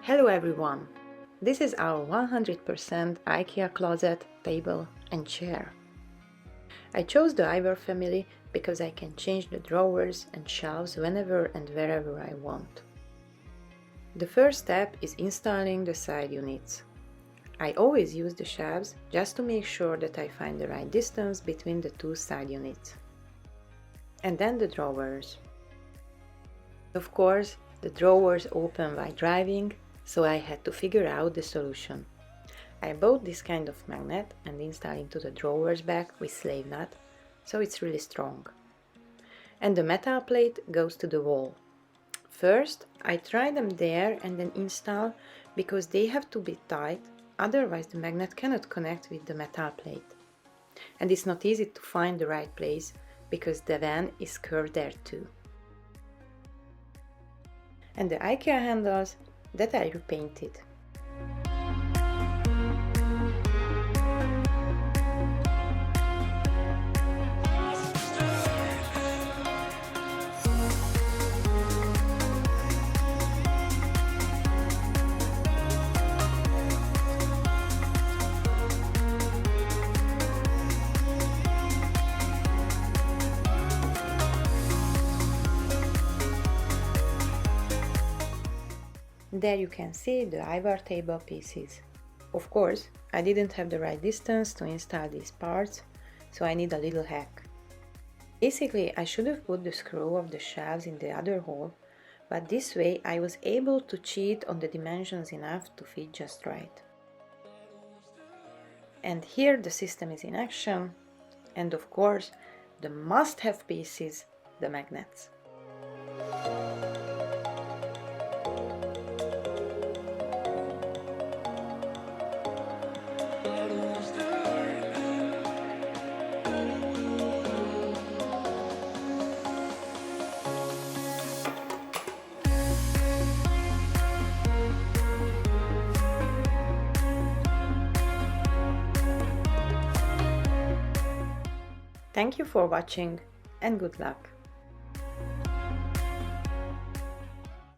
Hello everyone! This is our 100% IKEA closet, table and chair. I chose the Ivar family because I can change the drawers and shelves whenever and wherever I want. The first step is installing the side units. I always use the shelves just to make sure that I find the right distance between the two side units. And then the drawers. Of course, the drawers open while driving, so I had to figure out the solution. I bought this kind of magnet and installed into the drawers back with slave nut, so it's really strong. And the metal plate goes to the wall. First, I try them there and then install because they have to be tight, otherwise the magnet cannot connect with the metal plate. And it's not easy to find the right place because the van is curved there too. And the IKEA handles that I repainted. There you can see the Ivar table pieces. Of course, I didn't have the right distance to install these parts, so I need a little hack. Basically, I should have put the screw of the shelves in the other hole, but this way I was able to cheat on the dimensions enough to fit just right. And here the system is in action, and of course, the must-have pieces, the magnets. Thank you for watching and good luck!